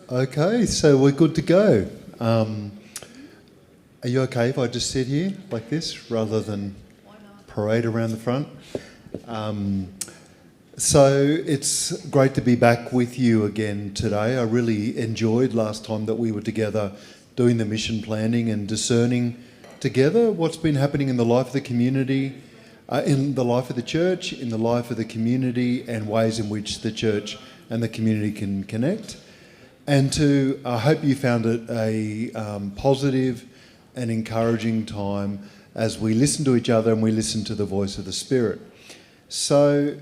Okay, so we're good to go. Are you okay if I just sit here like this rather than parade around the front? So it's great to be back with you again today. I really enjoyed last time that we were together doing the mission planning and discerning together what's been happening in the life of the community, in the life of the church, in the life of the community, and ways in which the church and the community can connect. And I hope you found it a positive and encouraging time as we listen to each other and we listen to the voice of the Spirit. So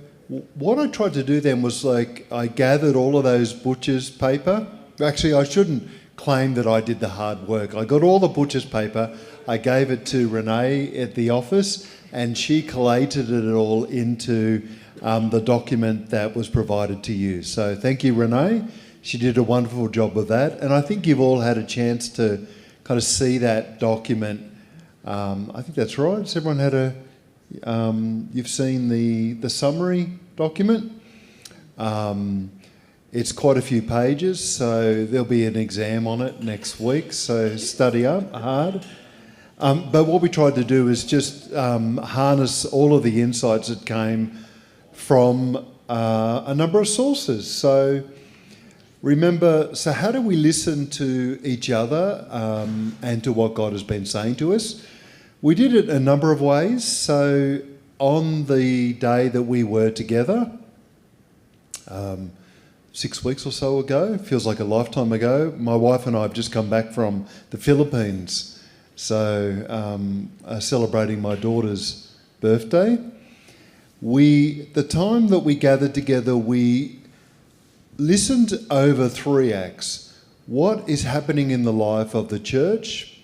what I tried to do then was I gathered all of those butcher's paper. Actually, I shouldn't claim that I did the hard work. I got all the butcher's paper, I gave it to Renee at the office, and she collated it all into the document that was provided to you. So thank you, Renee. She did a wonderful job of that, and I think you've all had a chance to kind of see that document. I think that's right. Has everyone had you've seen the summary document? It's quite a few pages, so there'll be an exam on it next week, so study up hard. But what we tried to do is just harness all of the insights that came from a number of sources. So remember, so how do we listen to each other and to what God has been saying to us? We did it a number of ways. So on the day that we were together, 6 weeks or so ago, feels like a lifetime ago, my wife and I have just come back from the Philippines. So celebrating my daughter's birthday. The time that we gathered together, we listened over 3 acts. What is happening in the life of the church?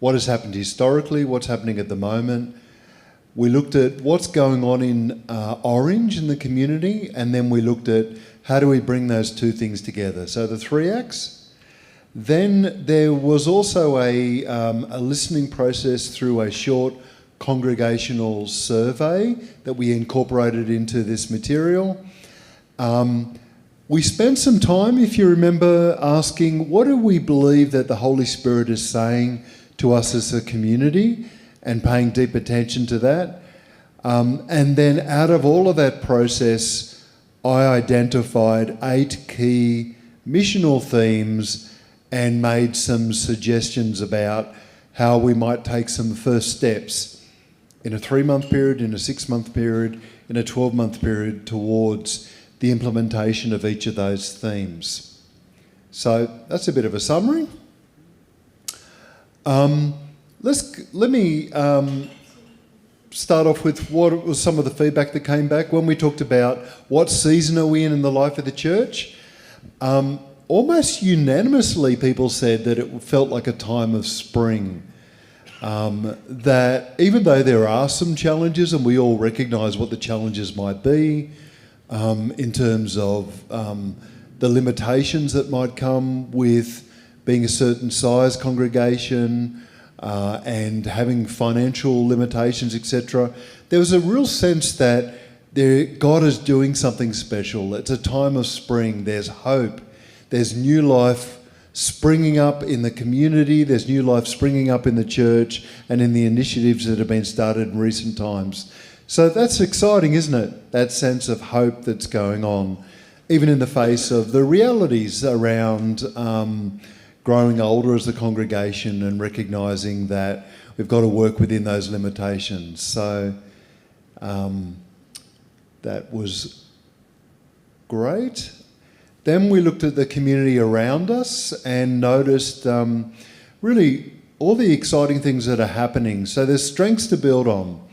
What has happened historically? What's happening at the moment? We looked at what's going on in Orange in the community, and then we looked at how do we bring those two things together. So the 3 acts. Then there was also a listening process through a short congregational survey that we incorporated into this material. We spent some time, if you remember, asking what do we believe that the Holy Spirit is saying to us as a community, and paying deep attention to that. And then out of all of that process, I identified 8 key missional themes and made some suggestions about how we might take some first steps in a 3-month period, in a 6-month period, in a 12-month period towards the implementation of each of those themes. So that's a bit of a summary. Let me start off with what was some of the feedback that came back when we talked about what season are we in the life of the church. Almost unanimously people said that it felt like a time of spring. That even though there are some challenges, and we all recognise what the challenges might be, in terms of the limitations that might come with being a certain size congregation and having financial limitations, etc. There was a real sense that God is doing something special. It's a time of spring. There's hope. There's new life springing up in the community. There's new life springing up in the church and in the initiatives that have been started in recent times. So that's exciting, isn't it? That sense of hope that's going on, even in the face of the realities around growing older as a congregation and recognising that we've got to work within those limitations. So that was great. Then we looked at the community around us and noticed really all the exciting things that are happening. So there's strengths to build on.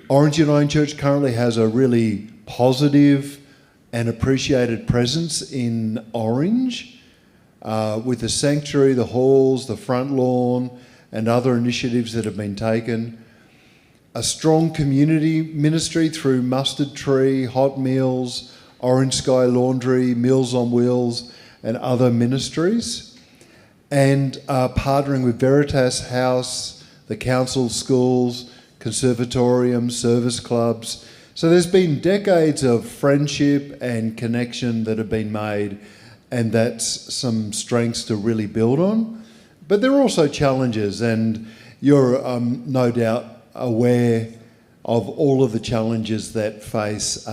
Orange Uniting Church currently has a really positive and appreciated presence in Orange with the sanctuary, the halls, the front lawn and other initiatives that have been taken. A strong community ministry through Mustard Tree, Hot Meals, Orange Sky Laundry, Meals on Wheels and other ministries. and partnering with Veritas House, the council schools, conservatoriums, service clubs. So there's been decades of friendship and connection that have been made, and that's some strengths to really build on. But there are also challenges, and you're no doubt aware of all of the challenges that face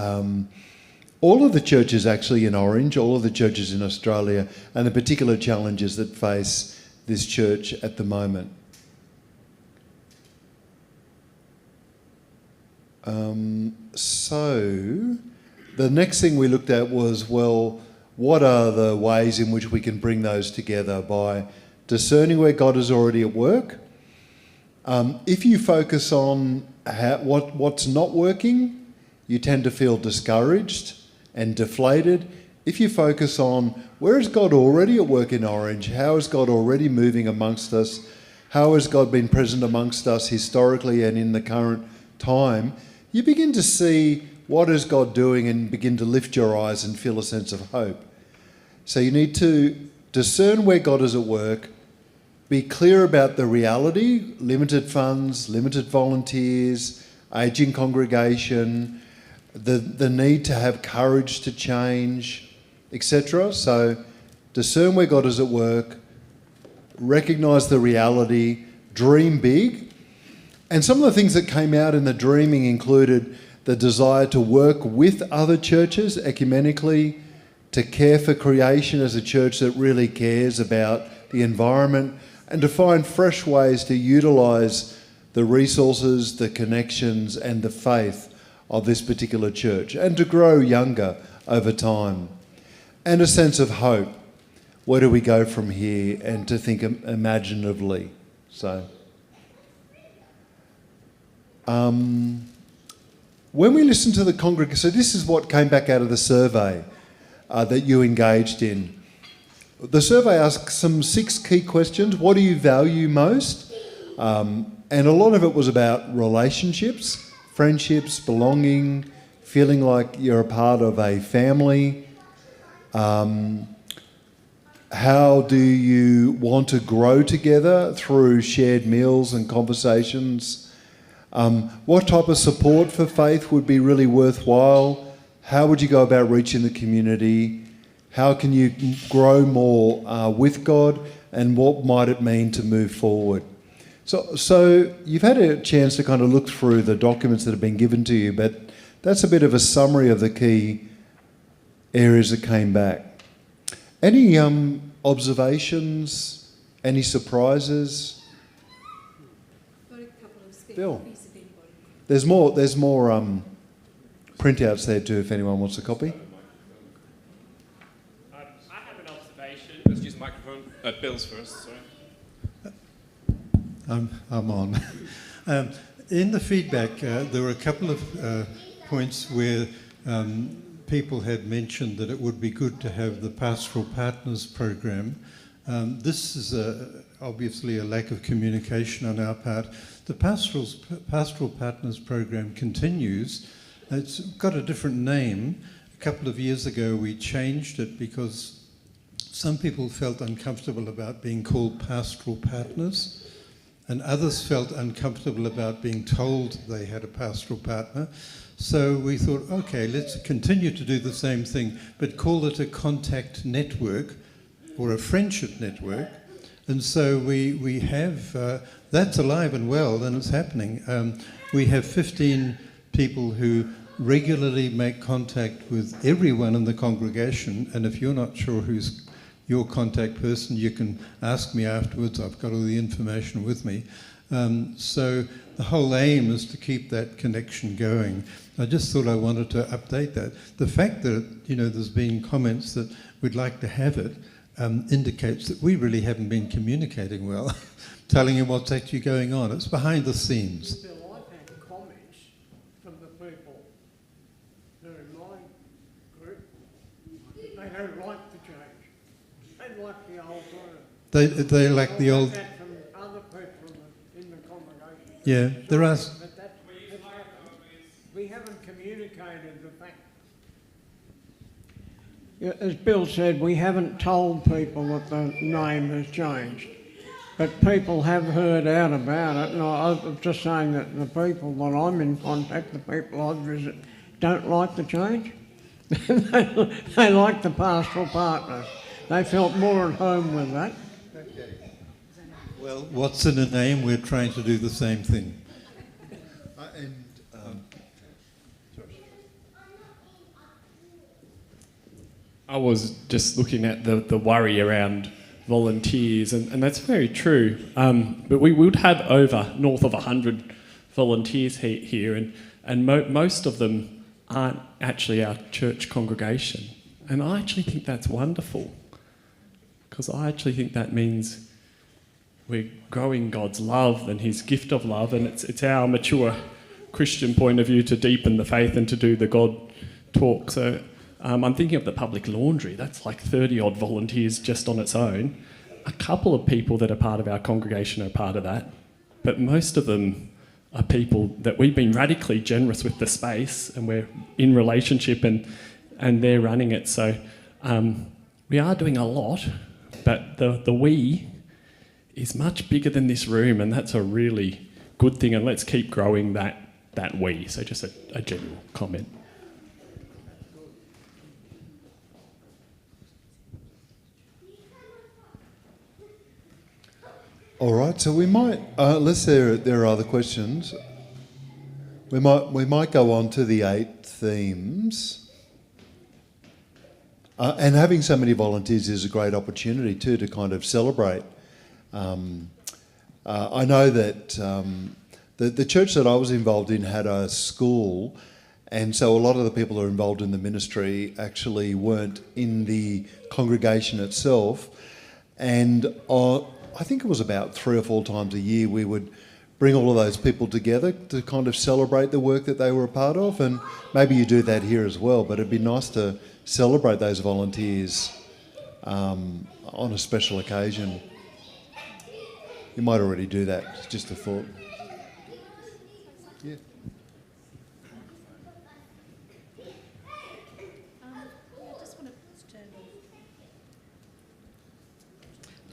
all of the churches actually in Orange, all of the churches in Australia, and the particular challenges that face this church at the moment. So the next thing we looked at was, well, what are the ways in which we can bring those together by discerning where God is already at work? If you focus on what's not working, you tend to feel discouraged and deflated. If you focus on where is God already at work in Orange, how is God already moving amongst us, how has God been present amongst us historically and in the current time, you begin to see what is God doing and begin to lift your eyes and feel a sense of hope. So you need to discern where God is at work, be clear about the reality, limited funds, limited volunteers, ageing congregation, the need to have courage to change, etc. So discern where God is at work, recognise the reality, dream big. And some of the things that came out in the dreaming included the desire to work with other churches ecumenically, to care for creation as a church that really cares about the environment, and to find fresh ways to utilise the resources, the connections and the faith of this particular church, and to grow younger over time. And a sense of hope. Where do we go from here? And to think imaginatively. So, when we listen to the congregation, so this is what came back out of the survey that you engaged in. The survey asked some 6 key questions. What do you value most? And a lot of it was about relationships, friendships, belonging, feeling like you're a part of a family. How do you want to grow together through shared meals and conversations? What type of support for faith would be really worthwhile? How would you go about reaching the community? How can you grow more with God? And what might it mean to move forward? So you've had a chance to kind of look through the documents that have been given to you, but that's a bit of a summary of the key areas that came back. Any observations? Any surprises? Got a couple of spare Bill, copies if anybody. there's more printouts there too if anyone wants a copy. I have an observation. Let's use the microphone. Bill's first, sorry. I'm on. In the feedback, there were a couple of points where people had mentioned that it would be good to have the Pastoral Partners program. This is obviously a lack of communication on our part. The Pastoral Partners program continues. It's got a different name. A couple of years ago we changed it because some people felt uncomfortable about being called pastoral partners, and others felt uncomfortable about being told they had a pastoral partner. So we thought, okay, let's continue to do the same thing, but call it a contact network or a friendship network. And so we have, that's alive and well, and it's happening. We have 15 people who regularly make contact with everyone in the congregation, and if you're not sure who's your contact person, you can ask me afterwards. I've got all the information with me. So the whole aim is to keep that connection going. I just thought I wanted to update that. The fact that, you know, there's been comments that we'd like to have it indicates that we really haven't been communicating well, telling you what's actually going on. It's behind the scenes. Bill, I've had comments from the people that are in my group. They don't like the change. They like the old order. They like the old... I've had that from other people in the congregation. Yeah, there are... But we haven't communicated the fact. as Bill said, we haven't told people that the name has changed. But people have heard out about it, and I'm just saying that the people that I'm in contact, the people I visit, don't like the change. They like the pastoral partners. They felt more at home with that. Well, what's in a name? We're trying to do the same thing. I was just looking at the worry around volunteers, and that's very true. But we would have over north of 100 volunteers here, and most of them aren't actually our church congregation. And I actually think that's wonderful, because I actually think that means we're growing God's love and his gift of love, and it's our mature Christian point of view to deepen the faith and to do the God talk. So I'm thinking of the public laundry. That's like 30 odd volunteers just on its own. A couple of people that are part of our congregation are part of that, but most of them are people that we've been radically generous with the space, and we're in relationship, and they're running it. So we are doing a lot, but the we is much bigger than this room, and that's a really good thing, and let's keep growing that we. So just a general comment. All right, so we might, unless there are other questions, we might go on to the 8 themes. And having so many volunteers is a great opportunity too to kind of celebrate. I know that the church that I was involved in had a school, and so a lot of the people who are involved in the ministry actually weren't in the congregation itself. And I think it was about 3 or 4 times a year we would bring all of those people together to kind of celebrate the work that they were a part of, and maybe you do that here as well, but it'd be nice to celebrate those volunteers on a special occasion. You might already do that, it's just a thought. Yeah.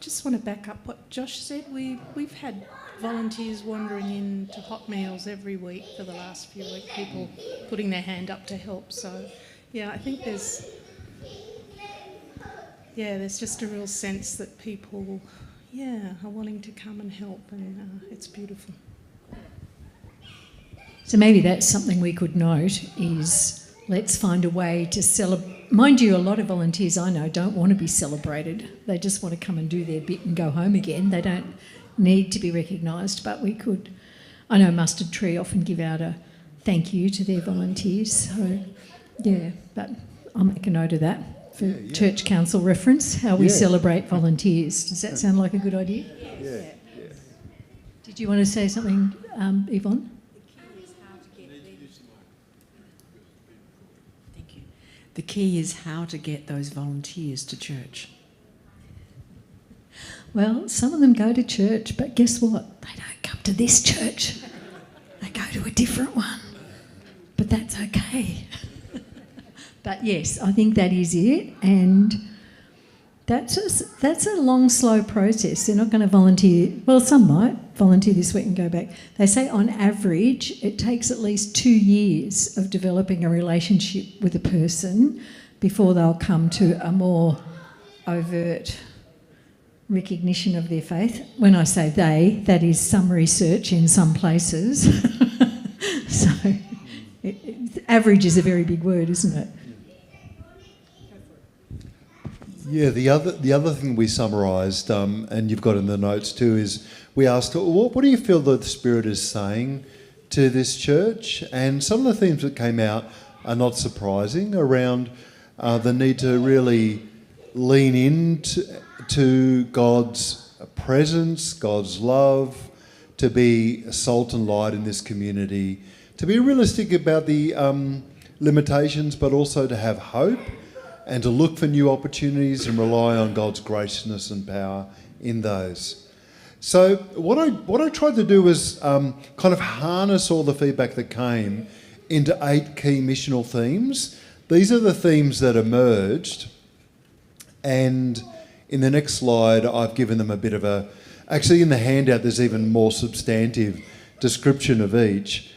Just want to back up what Josh said. We've had volunteers wandering into hot meals every week for the last few weeks, people putting their hand up to help. So, yeah, I think there's just a real sense that people, are wanting to come and help, and it's beautiful. So maybe that's something we could note is let's find a way to celebrate. Mind you, a lot of volunteers I know don't want to be celebrated. They just want to come and do their bit and go home again. They don't need to be recognised, but we could. I know Mustard Tree often give out a thank you to their volunteers. So, but I'll make a note of that for Church Council reference, how we celebrate volunteers. Does that sound like a good idea? Yeah. Did you want to say something, Yvonne? The key is how to get those volunteers to church. Well, some of them go to church, but guess what? They don't come to this church. They go to a different one. But that's okay. But yes, I think that is it. And that's a long, slow process. They're not going to volunteer. Well, some might volunteer this week and go back. They say on average it takes at least 2 years of developing a relationship with a person before they'll come to a more overt recognition of their faith. When I say they, that is some research in some places. So average is a very big word, isn't it? Yeah, the other thing we summarised, and you've got in the notes too, is we asked, what do you feel that the Spirit is saying to this church? And some of the themes that came out are not surprising around the need to really lean into God's presence, God's love, to be salt and light in this community, to be realistic about the limitations, but also to have hope and to look for new opportunities and rely on God's graciousness and power in those. So what I tried to do was kind of harness all the feedback that came into 8 key missional themes. These are the themes that emerged And in the next slide, I've given them a bit of a... Actually, in the handout, there's even more substantive description of each.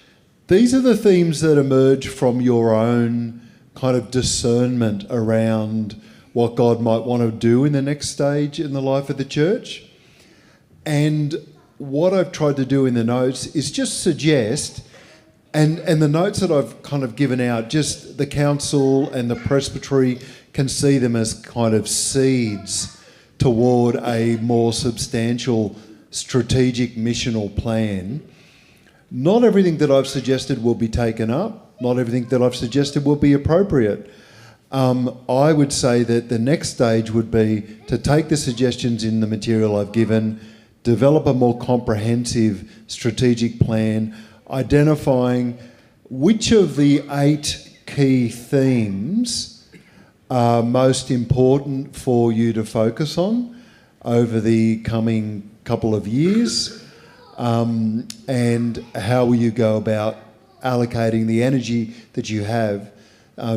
These are the themes that emerge from your own kind of discernment around what God might want to do in the next stage in the life of the church. And what I've tried to do in the notes is just suggest, and the notes that I've kind of given out, just the council and the presbytery can see them as kind of seeds toward a more substantial strategic missional plan. Not everything that I've suggested will be taken up. Not everything that I've suggested will be appropriate. I would say that the next stage would be to take the suggestions in the material I've given, develop a more comprehensive strategic plan, identifying which of the 8 key themes are most important for you to focus on over the coming couple of years, and how will you go about allocating the energy that you have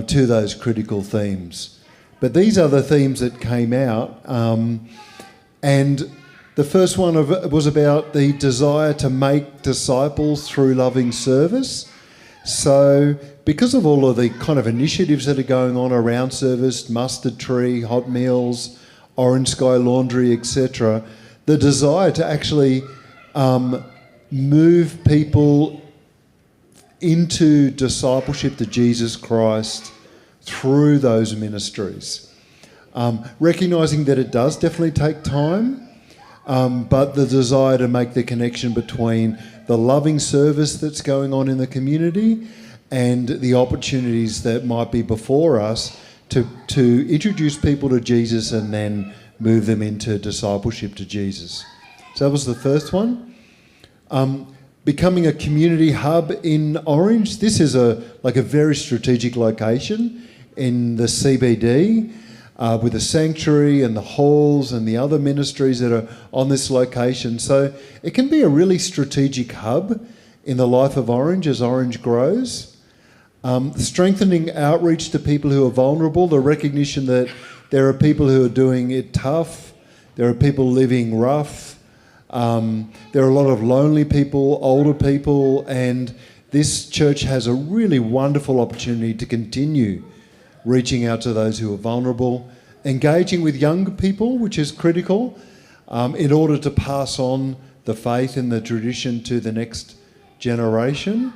to those critical themes. But these are the themes that came out, and the first one was about the desire to make disciples through loving service. So because of all of the kind of initiatives that are going on around service, Mustard Tree, Hot Meals, Orange Sky Laundry, etc., the desire to actually move people into discipleship to Jesus Christ through those ministries. Recognising that it does definitely take time, but the desire to make the connection between the loving service that's going on in the community and the opportunities that might be before us to introduce people to Jesus and then move them into discipleship to Jesus. So that was the first one. Becoming a community hub in Orange. This is a very strategic location in the CBD, with the sanctuary and the halls and the other ministries that are on this location. So it can be a really strategic hub in the life of Orange as Orange grows. Strengthening outreach to people who are vulnerable, the recognition that there are people who are doing it tough, there are people living rough, there are a lot of lonely people, older people, and this church has a really wonderful opportunity to continue reaching out to those who are vulnerable, engaging with younger people, which is critical, in order to pass on the faith and the tradition to the next generation,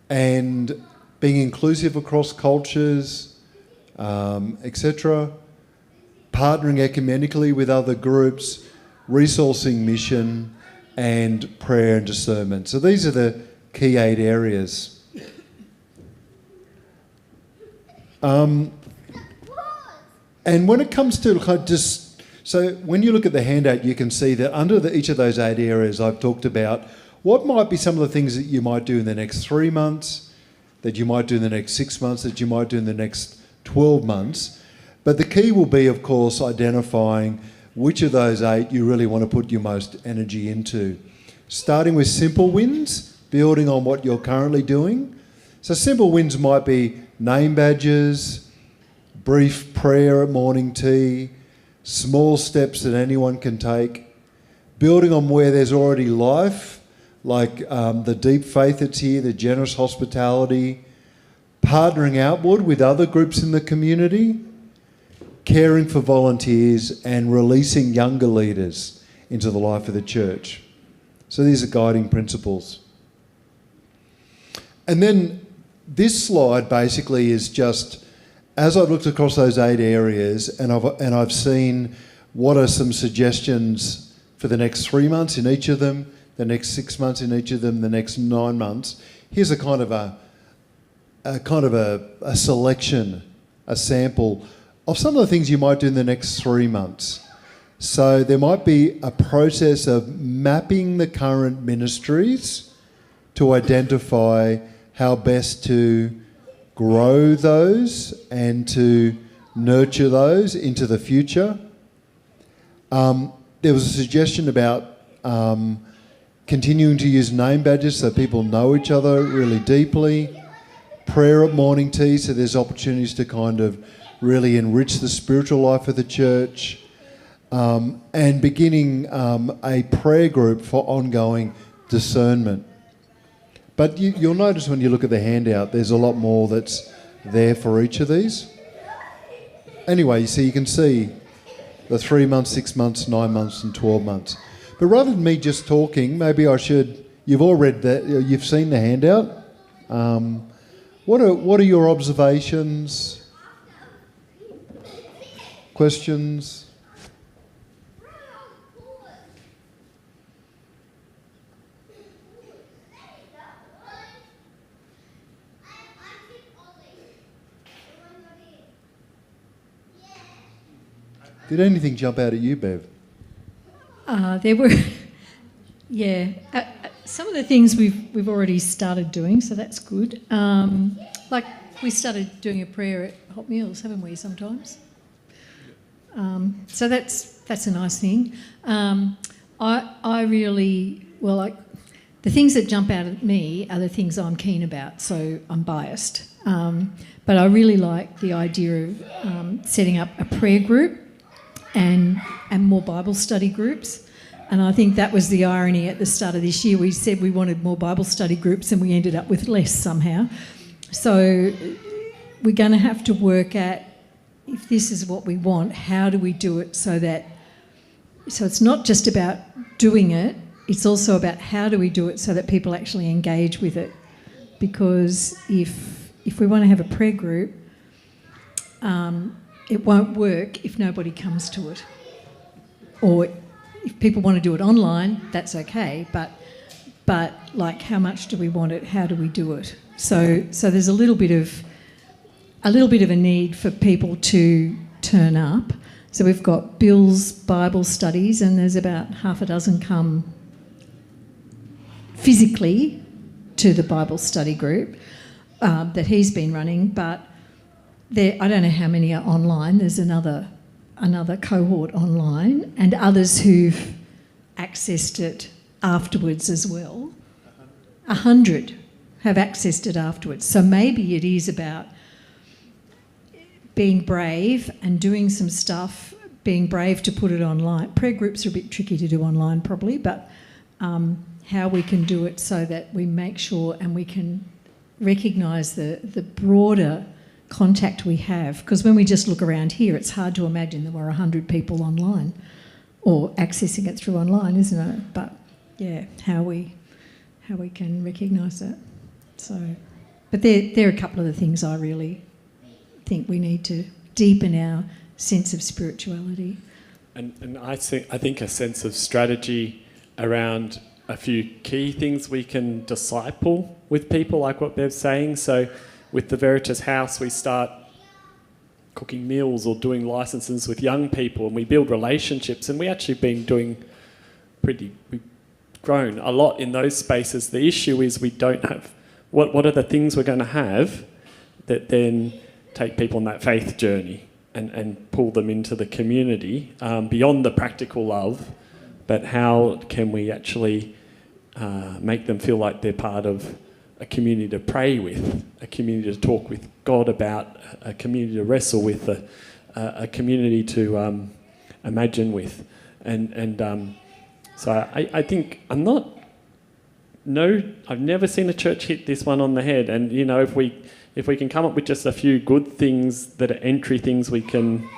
and being inclusive across cultures, etc., partnering ecumenically with other groups, resourcing mission, and prayer and discernment. So these are the key 8 areas. And when it comes to so when you look at the handout, you can see that under each of those 8 areas I've talked about, what might be some of the things that you might do in the next 3 months, that you might do in the next 6 months, that you might do in the next 12 months. But the key will be, of course, identifying which of those 8 you really want to put your most energy into. Starting with simple wins, building on what you're currently doing. So simple wins might be name badges, brief prayer at morning tea, small steps that anyone can take, building on where there's already life, like the deep faith that's here, the generous hospitality, partnering outward with other groups in the community, caring for volunteers, and releasing younger leaders into the life of the church. So these are guiding principles. And then this slide basically is just, as I've looked across those 8 areas and I've seen what are some suggestions for the next 3 months in each of them, the next 6 months in each of them, the next 9 months. Here's a selection, a sample of some of the things you might do in the next 3 months. So there might be a process of mapping the current ministries to identify how best to grow those and to nurture those into the future. There was a suggestion about continuing to use name badges so people know each other really deeply. Prayer at morning tea, so there's opportunities to kind of really enrich the spiritual life of the church, and beginning a prayer group for ongoing discernment. But you'll notice when you look at the handout, there's a lot more that's there for each of these. Anyway, so you can see the 3 months, 6 months, 9 months and 12 months. But rather than me just talking, maybe I should, you've all read that, you've seen the handout. What are your observations, questions? Did anything jump out at you, Bev? There were, yeah, some of the things we've already started doing, so that's good. Like we started doing a prayer at hot meals, haven't we? Sometimes. So that's a nice thing. I really like the things that jump out at me are the things I'm keen about, so I'm biased. But I really like the idea of setting up a prayer group and more Bible study groups. And I think that was the irony at the start of this year. We said we wanted more Bible study groups and we ended up with less somehow. So we're going to have to work at, if this is what we want, how do we do it so it's not just about doing it, it's also about how do we do it so that people actually engage with it. Because if we want to have a prayer group, it won't work if nobody comes to it. Or if people want to do it online, that's okay, but like how much do we want it? How do we do it? So there's a little bit of a need for people to turn up. So we've got Bill's Bible studies, and there's about half a dozen come physically to the Bible study group that he's been running, but I don't know how many are online. There's another cohort online, and others who've accessed it afterwards as well. 100 have accessed it afterwards. So maybe it is about being brave and doing some stuff, being brave to put it online. Prayer groups are a bit tricky to do online probably, but how we can do it so that we make sure and we can recognise the broader contact we have, because when we just look around here, it's hard to imagine there were 100 people online or accessing it through online, isn't it? But yeah, how we can recognise that. So, but there are a couple of the things I really think we need to deepen our sense of spirituality. And I think a sense of strategy around a few key things we can disciple with people, like what Bev's saying. So with the Veritas House, we start cooking meals or doing licenses with young people, and we build relationships, and we actually been doing we've grown a lot in those spaces. The issue is we don't have, what are the things we're going to have that then take people on that faith journey and pull them into the community, beyond the practical love, but how can we actually make them feel like they're part of a community to pray with, a community to talk with God about, a community to wrestle with, a community to imagine with. So I think I've never seen a church hit this one on the head. And, you know, if we can come up with just a few good things that are entry things we can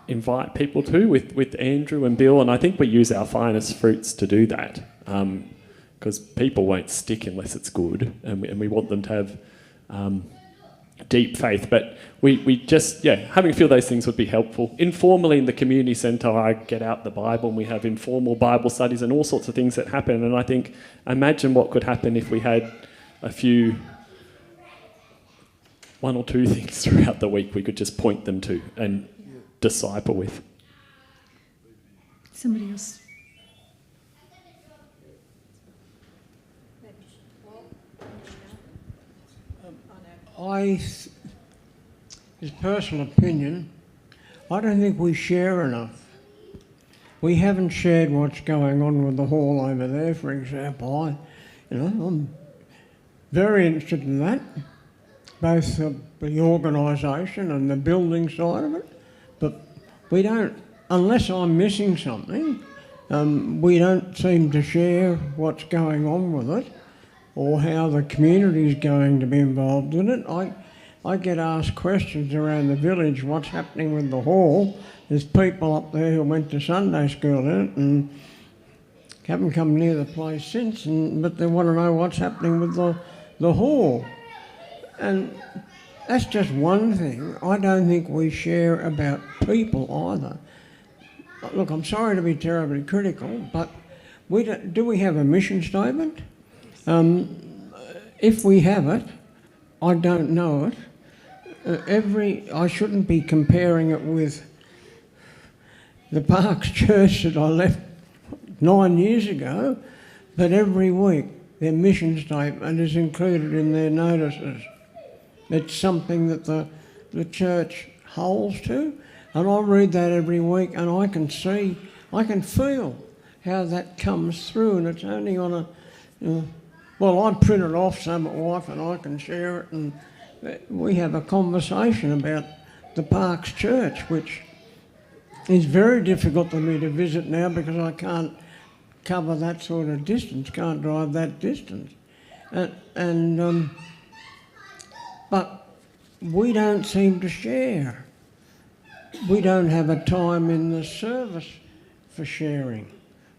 invite people to with Andrew and Bill, and I think we use our finest fruits to do that. Because people won't stick unless it's good, and we want them to have deep faith. But we just, having a few of those things would be helpful. Informally in the community centre, I get out the Bible and we have informal Bible studies and all sorts of things that happen. And I think, imagine what could happen if we had one or two things throughout the week we could just point them to and disciple with. Somebody else. His personal opinion, I don't think we share enough. We haven't shared what's going on with the hall over there, for example. I'm very interested in that. both the organisation and the building side of it, but we don't, unless I'm missing something, we don't seem to share what's going on with it or how the community is going to be involved in it. I get asked questions around the village, what's happening with the hall. There's people up there who went to Sunday school in it and haven't come near the place since, but they want to know what's happening with the hall. And that's just one thing. I don't think we share about people either. Look, I'm sorry to be terribly critical, but do we have a mission statement? If we have it, I don't know it. I shouldn't be comparing it with the Parks Church that I left 9 years ago, but every week their mission statement is included in their notices. It's something that the church holds to, and I read that every week, and I can feel how that comes through, and it's only on I print it off so my wife and I can share it, and we have a conversation about the Parks Church, which is very difficult for me to visit now because I can't cover that sort of distance, can't drive that distance. But we don't seem to share. We don't have a time in the service for sharing.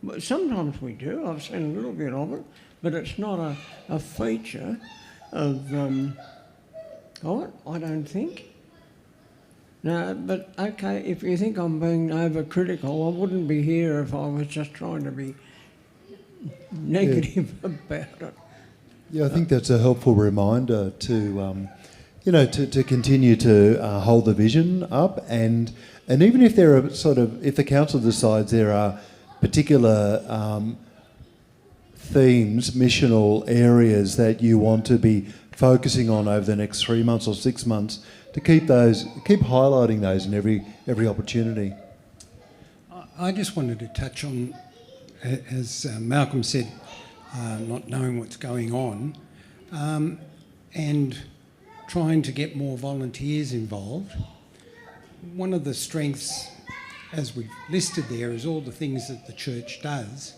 But sometimes we do. I've seen a little bit of it, but it's not a feature of it, I don't think. No, but okay, if you think I'm being overcritical, I wouldn't be here if I was just trying to be negative about it. Yeah, I think that's a helpful reminder to, to continue to hold the vision up, and even if there are if the council decides there are particular themes, missional areas that you want to be focusing on over the next 3 months or 6 months, to keep highlighting those in every opportunity. I just wanted to touch on, as Malcolm said, not knowing what's going on, and trying to get more volunteers involved. One of the strengths, as we've listed there, is all the things that the church does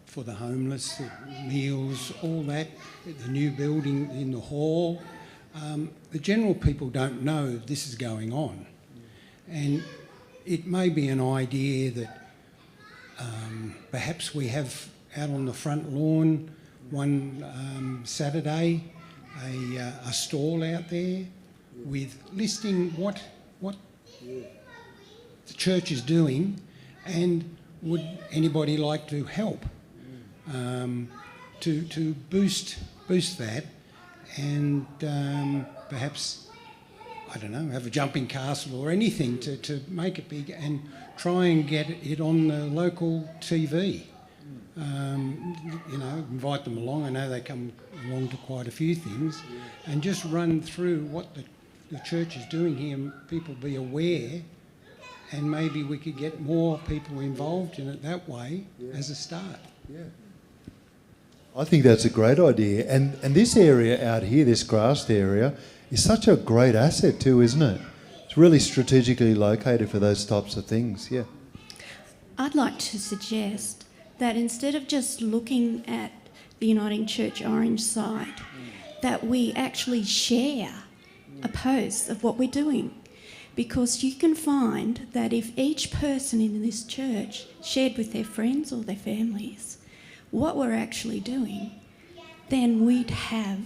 for the homeless, the meals, all that, the new building in the hall. The general people don't know this is going on. And it may be an idea that perhaps we have out on the front lawn one Saturday a stall out there with listing what the church is doing, and would anybody like to help to boost that, and perhaps, I don't know, have a jumping castle or anything to make it big and try and get it on the local TV. Invite them along. I know they come along to quite a few things, and just run through what the church is doing here and people be aware, and maybe we could get more people involved in it that way as a start. Yeah. I think that's a great idea. And this area out here, this grassed area, is such a great asset too, isn't it? It's really strategically located for those types of things, yeah. I'd like to suggest that instead of just looking at the Uniting Church Orange side, that we actually share a post of what we're doing. Because you can find that if each person in this church shared with their friends or their families what we're actually doing, then we'd have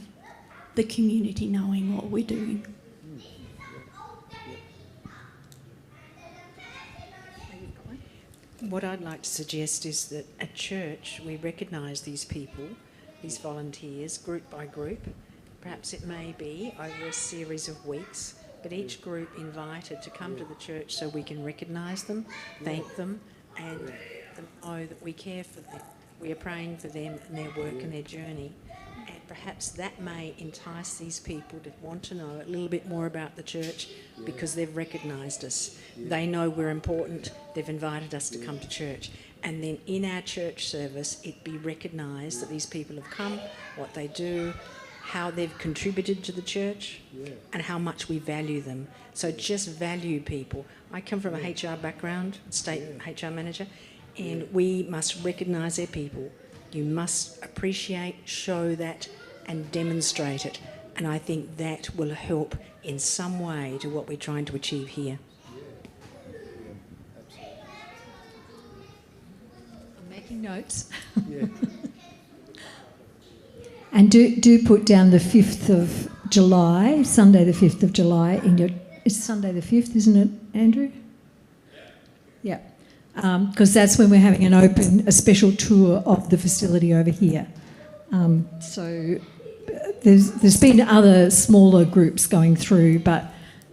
the community knowing what we're doing. What I'd like to suggest is that at church we recognise these people, these volunteers, group by group. Perhaps it may be over a series of weeks, but each group invited to come to the church so we can recognise them, thank them, and know that we care for them. We are praying for them and their work and their journey. And perhaps that may entice these people to want to know a little bit more about the church because they've recognised us. They know we're important. They've invited us to come to church. And then in our church service, it be recognised that these people have come, what they do, how they've contributed to the church and how much we value them. So just value people. I come from a HR background, state HR manager, and we must recognise their people. You must appreciate, show that and demonstrate it. And I think that will help in some way to what we're trying to achieve here. I'm making notes. And do put down the 5th of July, Sunday the 5th of July in your... It's Sunday the 5th, isn't it, Andrew? Yeah. Because that's when we're having a special tour of the facility over here. So there's been other smaller groups going through, but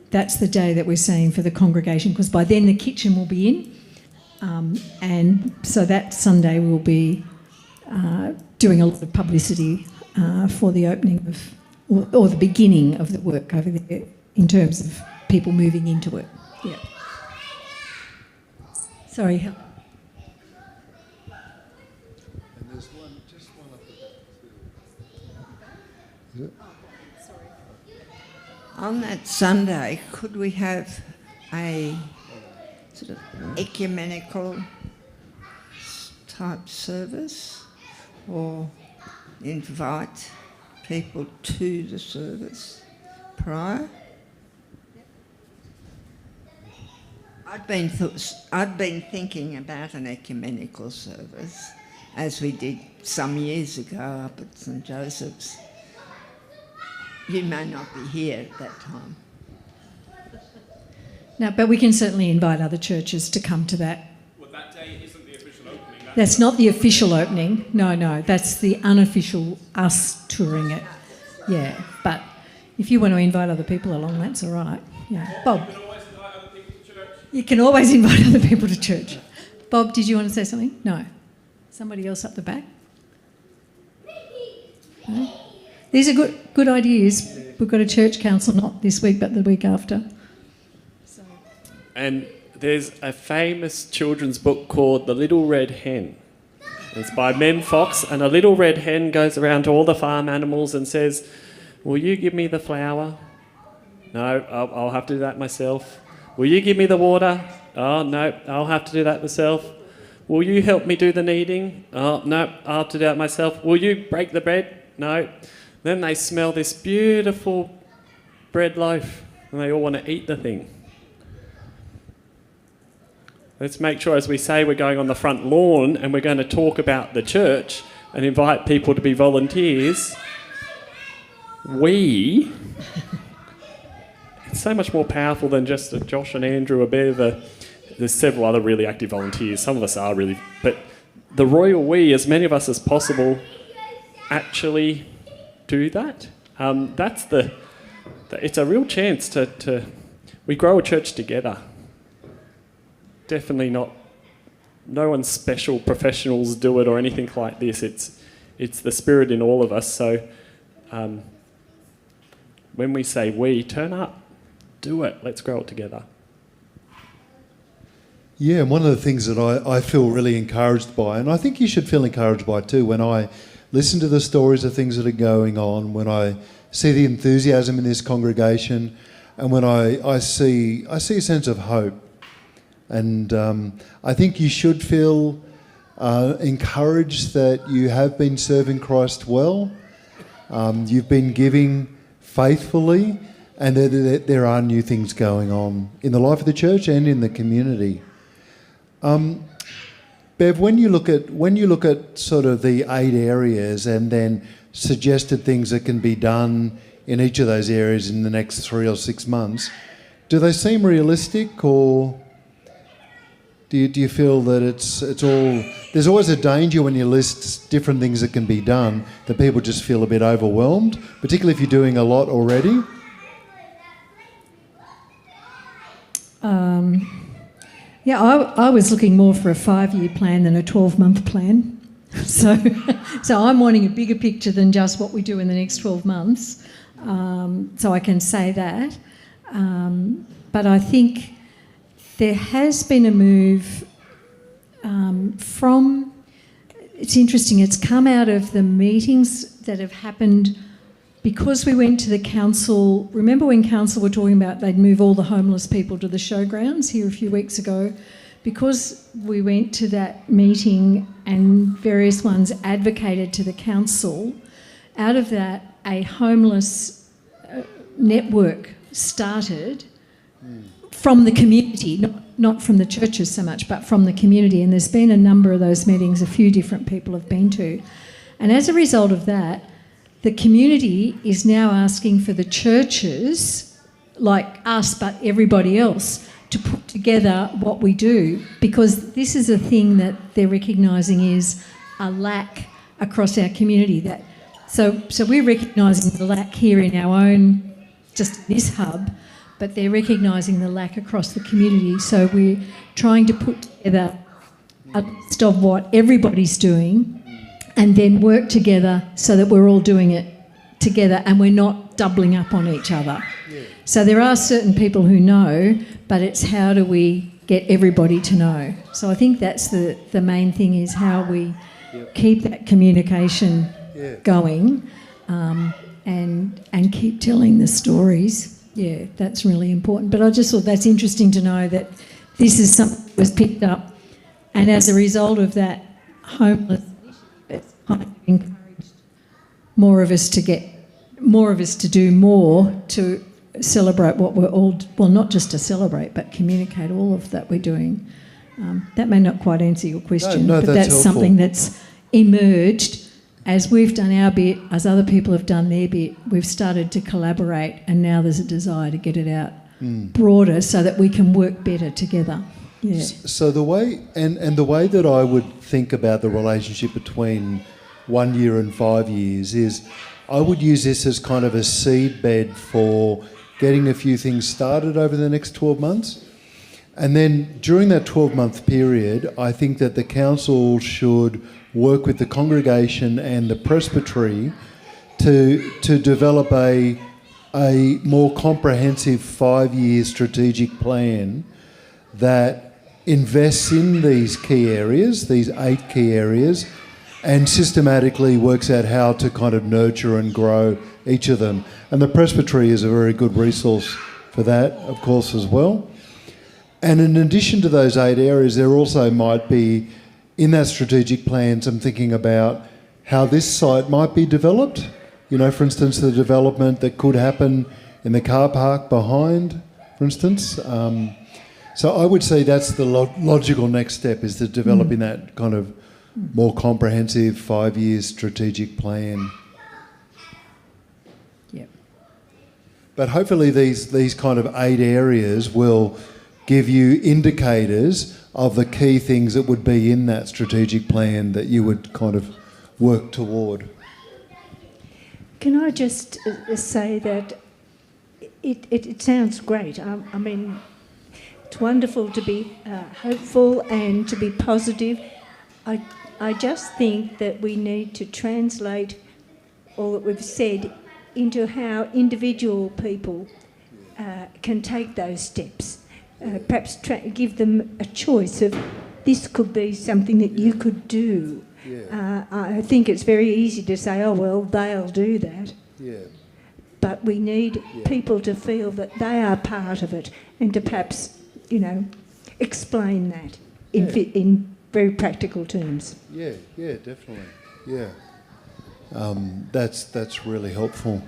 that's the day that we're saying for the congregation, because by then the kitchen will be in. And so that Sunday we'll be doing a lot of publicity for the opening of, or the beginning of the work over there in terms of people moving into it. Yeah. Sorry, Helen. And there's just one up the back too. Is it? On that Sunday, could we have a sort of ecumenical type service, or invite people to the service prior? I'd been thinking about an ecumenical service, as we did some years ago up at St Joseph's. You may not be here at that time. No, but we can certainly invite other churches to come to that. Well, that day isn't the official opening. That's not the official opening. No, that's the unofficial us touring it. Yeah, but if you want to invite other people along, that's all right. Yeah, Bob. You can always invite other people to church. Bob, did you want to say something? No. Somebody else up the back? No? These are good ideas. We've got a church council not this week but the week after. And there's a famous children's book called The Little Red Hen. It's by Mem Fox, and a little red hen goes around to all the farm animals and says, "Will you give me the flour?" "No, I'll have to do that myself." "Will you give me the water?" "Oh, no, I'll have to do that myself." "Will you help me do the kneading?" "Oh, no, I'll have to do that myself." "Will you break the bread?" "No." Then they smell this beautiful bread loaf and they all want to eat the thing. Let's make sure, as we say, we're going on the front lawn and we're going to talk about the church and invite people to be volunteers. It's so much more powerful than just Josh and Andrew or Bev. There's several other really active volunteers. Some of us are really... But the royal we, as many of us as possible, actually do that. It's a real chance to... We grow a church together. Definitely not... No one's special professionals do it or anything like this. It's the spirit in all of us. So when we say we, turn up. Do it. Let's grow it together. Yeah, and one of the things that I feel really encouraged by, and I think you should feel encouraged by too, when I listen to the stories of things that are going on, when I see the enthusiasm in this congregation, and when I see a sense of hope. And I think you should feel encouraged that you have been serving Christ well. You've been giving faithfully, and there are new things going on in the life of the church and in the community. Bev, when you look at sort of the 8 areas and then suggested things that can be done in each of those areas in the next 3 or 6 months, do they seem realistic, or do you feel that it's all... There's always a danger when you list different things that can be done that people just feel a bit overwhelmed, particularly if you're doing a lot already. Yeah, I was looking more for a 5-year plan than a 12-month plan. So I'm wanting a bigger picture than just what we do in the next 12 months. So I can say that. But I think there has been a move from... It's interesting, it's come out of the meetings that have happened because we went to the council, remember when council were talking about they'd move all the homeless people to the showgrounds here a few weeks ago? Because we went to that meeting and various ones advocated to the council, out of that a homeless network started from the community, not from the churches so much, but from the community. And there's been a number of those meetings, a few different people have been to. And as a result of that, the community is now asking for the churches, like us but everybody else, to put together what we do, because this is a thing that they're recognising is a lack across our community. So we're recognising the lack here in our own, just this hub, but they're recognising the lack across the community. So we're trying to put together a list of what everybody's doing and then work together so that we're all doing it together and we're not doubling up on each other. Yeah. So there are certain people who know, but it's how do we get everybody to know. So I think that's the main thing, is how we keep that communication going and keep telling the stories. Yeah, that's really important. But I just thought that's interesting to know that this is something that was picked up, and as a result of that homeless it's kind of encouraged more of us to do more to celebrate what we're all, well, not just to celebrate, but communicate all of that we're doing. That may not quite answer your question, no, but that's something that's emerged as we've done our bit, as other people have done their bit. We've started to collaborate, and now there's a desire to get it out broader so that we can work better together. Yeah. So the way the way that I would think about the relationship between 1 year and 5 years is, I would use this as kind of a seed bed for getting a few things started over the next 12 months. And then during that 12-month period, I think that the council should work with the congregation and the presbytery to develop a more comprehensive 5-year strategic plan that invests in these key areas, these 8 key areas, and systematically works out how to kind of nurture and grow each of them. And the presbytery is a very good resource for that, of course, as well. And in addition to those 8 areas, there also might be, in that strategic plan, some thinking about how this site might be developed. You know, for instance, the development that could happen in the car park behind, for instance. So I would say that's the logical next step, is to developing that kind of more comprehensive 5-year strategic plan. Yep. But hopefully these kind of 8 areas will give you indicators of the key things that would be in that strategic plan that you would kind of work toward. Can I just say that it sounds great. I mean, it's wonderful to be hopeful and to be positive. I just think that we need to translate all that we've said into how individual people can take those steps. Perhaps give them a choice of, this could be something that you could do. Yeah. I think it's very easy to say, oh, well, they'll do that. Yeah. But we need people to feel that they are part of it, and to perhaps, explain that in very practical terms. Yeah, definitely. Yeah. That's really helpful.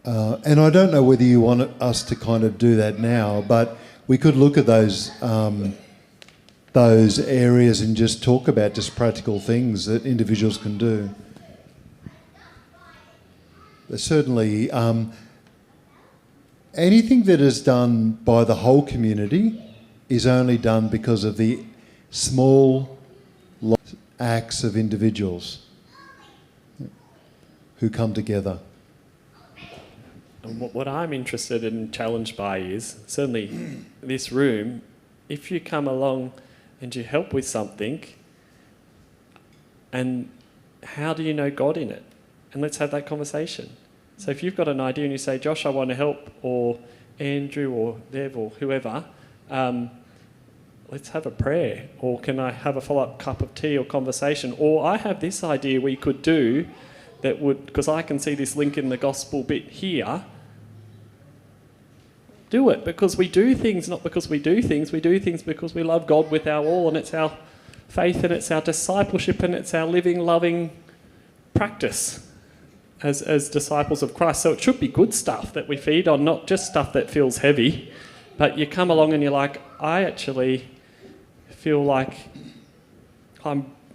And I don't know whether you want us to kind of do that now, but we could look at those areas and just talk about just practical things that individuals can do. There's certainly anything that is done by the whole community is only done because of the small acts of individuals who come together. And what I'm interested in and challenged by is, certainly this room, if you come along and you help with something, and how do you know God in it? And let's have that conversation. So if you've got an idea and you say, Josh, I want to help, or Andrew or Dev or whoever, let's have a prayer, or can I have a follow-up cup of tea or conversation, or I have this idea we could do that would, because I can see this link in the gospel bit here, do it, because we do things not because we do things because we love God with our all, and it's our faith and it's our discipleship and it's our living, loving practice as disciples of Christ. So it should be good stuff that we feed on, not just stuff that feels heavy, but you come along and you're like, I actually feel like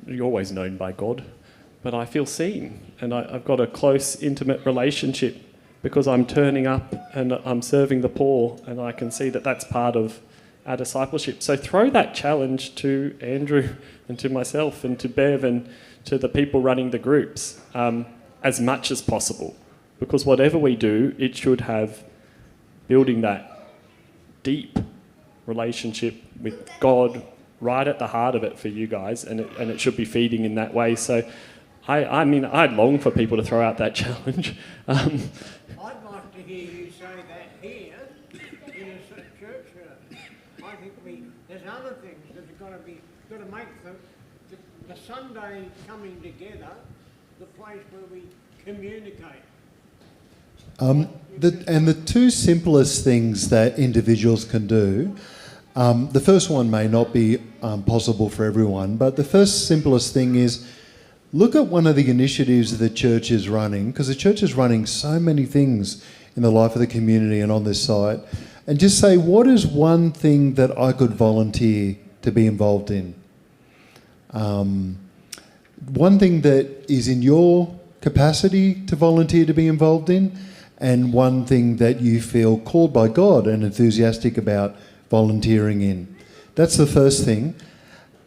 you're always known by God, but I feel seen, and I've got a close, intimate relationship because I'm turning up and I'm serving the poor, and I can see that that's part of our discipleship. So throw that challenge to Andrew and to myself and to Bev and to the people running the groups as much as possible, because whatever we do, it should have building that deep relationship with God right at the heart of it for you guys, and it should be feeding in that way. So I mean, I'd long for people to throw out that challenge. I'd like to hear you say that here in a church. I think there's other things that have got to make the Sunday coming together the place where we communicate. The two simplest things that individuals can do, the first one may not be possible for everyone, but the first simplest thing is look at one of the initiatives the church is running, because the church is running so many things in the life of the community and on this site, and just say, what is one thing that I could volunteer to be involved in? One thing that is in your capacity to volunteer to be involved in, and one thing that you feel called by God and enthusiastic about volunteering in. That's the first thing.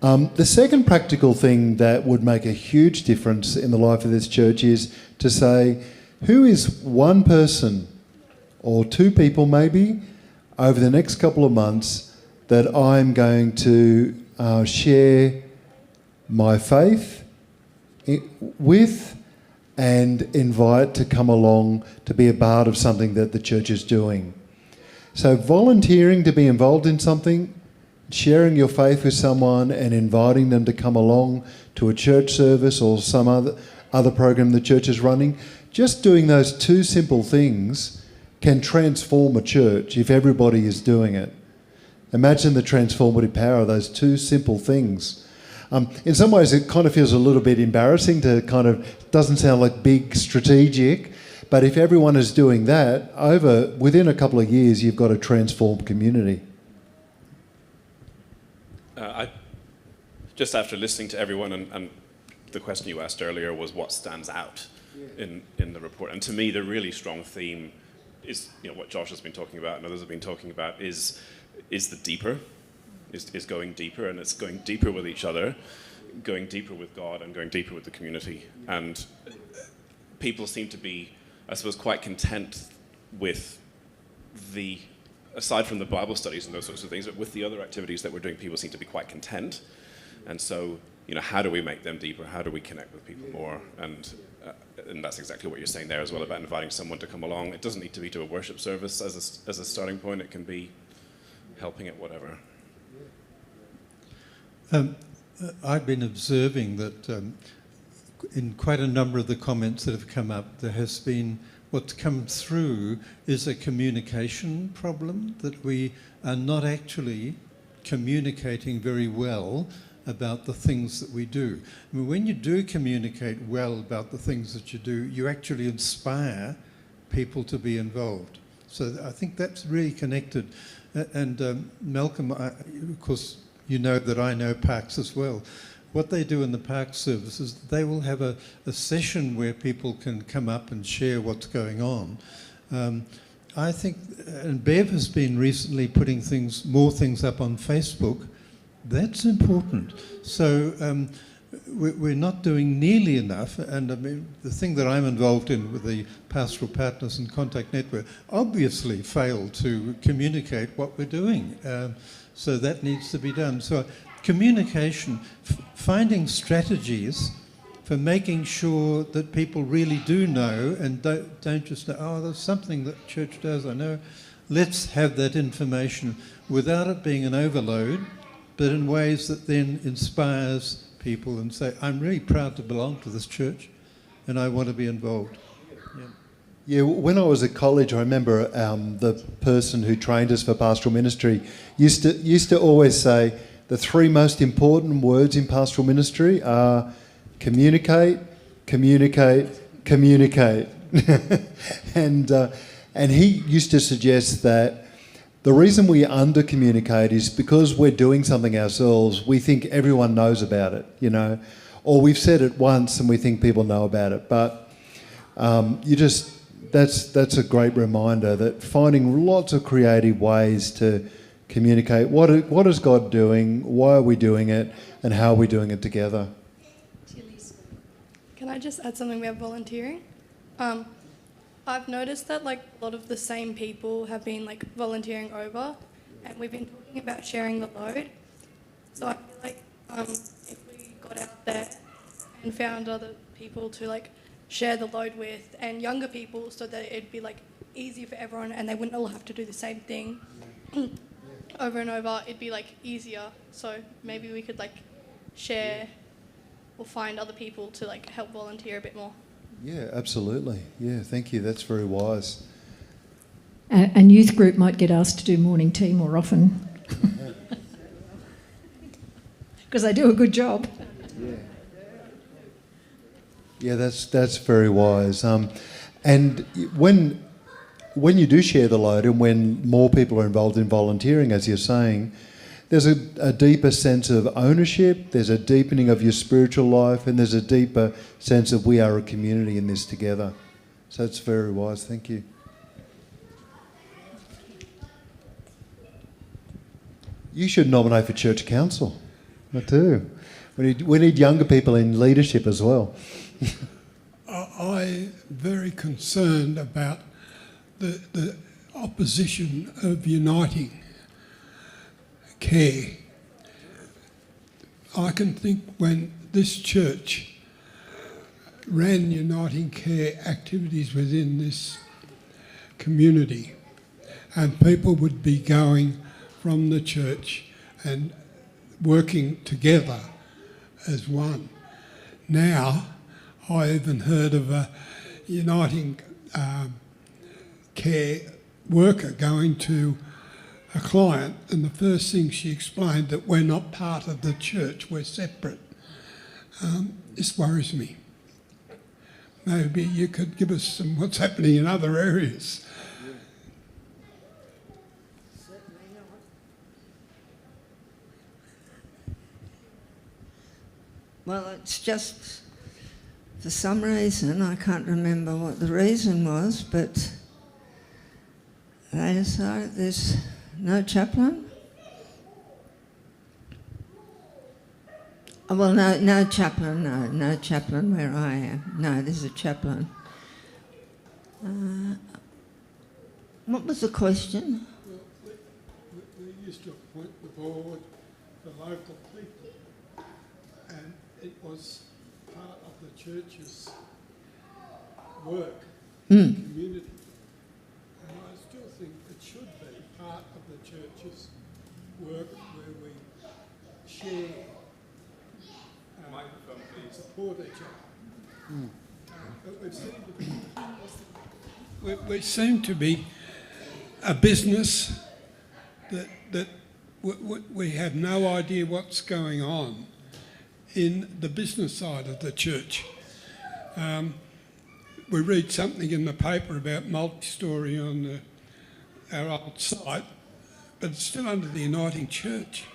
The second practical thing that would make a huge difference in the life of this church is to say, who is one person or two people maybe over the next couple of months that I'm going to share my faith with and invite to come along to be a part of something that the church is doing. So volunteering to be involved in something, sharing your faith with someone and inviting them to come along to a church service or some other program the church is running, just doing those two simple things can transform a church if everybody is doing it. Imagine the transformative power of those two simple things. In some ways it kind of feels a little bit embarrassing to doesn't sound like big strategic, but if everyone is doing that, within a couple of years you've got a transformed community. Just after listening to everyone, and the question you asked earlier was what stands out in the report. And to me, the really strong theme is, what Josh has been talking about and others have been talking about is the deeper, is going deeper, and it's going deeper with each other, going deeper with God, and going deeper with the community. And people seem to be, I suppose, quite content with aside from the Bible studies and those sorts of things, but with the other activities that we're doing, people seem to be quite content. And so, how do we make them deeper? How do we connect with people more? And that's exactly what you're saying there as well, about inviting someone to come along. It doesn't need to be to a worship service as a starting point. It can be helping at whatever. I've been observing that in quite a number of the comments that have come up, there has been, what's come through is a communication problem, that we are not actually communicating very well about the things that we do. I mean, when you do communicate well about the things that you do, you actually inspire people to be involved. So I think that's really connected. And Malcolm, of course, you know that I know Parks as well. What they do in the Parks services, they will have a session where people can come up and share what's going on. I think, and Bev has been recently putting more things up on Facebook. That's important. So we're not doing nearly enough. And I mean, the thing that I'm involved in with the Pastoral Partners and Contact Network obviously failed to communicate what we're doing. So that needs to be done. So communication, finding strategies for making sure that people really do know and don't just know, oh, there's something that church does, I know. Let's have that information without it being an overload, but in ways that then inspires people and say, I'm really proud to belong to this church. and I want to be involved. Yeah, when I was at college, I remember the person who trained us for pastoral ministry used to always say the three most important words in pastoral ministry are communicate, communicate, communicate. and he used to suggest that the reason we under-communicate is because we're doing something ourselves, we think everyone knows about it, you know, or we've said it once and we think people know about it. But that's a great reminder that finding lots of creative ways to communicate what is God doing, why are we doing it, and how are we doing it together. Can I just add something about volunteering? I've noticed that like a lot of the same people have been like volunteering over, and we've been talking about sharing the load. So I feel like if we got out there and found other people to like share the load with, and younger people, so that it'd be like easier for everyone and they wouldn't all have to do the same thing over and over, it'd be like easier. So maybe we could like share or find other people to like help volunteer a bit more. Yeah, absolutely. Yeah, thank you. That's very wise. And youth group might get asked to do morning tea more often. Because they do a good job. Yeah, that's very wise. And when you do share the load and when more people are involved in volunteering, as you're saying, there's a deeper sense of ownership, there's a deepening of your spiritual life, and there's a deeper sense of we are a community in this together. So it's very wise. Thank you. You should nominate for church council. I do. We need younger people in leadership as well. I'm very concerned about the opposition of uniting care. I can think when this church ran uniting care activities within this community, and people would be going from the church and working together as one. Now, I even heard of a uniting care worker going to a client, and the first thing she explained that we're not part of the church, we're separate. This worries me. Maybe you could give us some what's happening in other areas. Well, it's just, for some reason, I can't remember what the reason was, but they decided there's no chaplain. Oh, well, no chaplain, no chaplain where I am. No, there's a chaplain. What was the question? Well, we used to appoint the board, the local people, and it was part of the church's work in the community. And I still think it should be part of the church's work where we share, support each other. But we seem to be a business that we have no idea what's going on in the business side of the church. We read something in the paper about multi-storey on our old site, but it's still under the Uniting Church.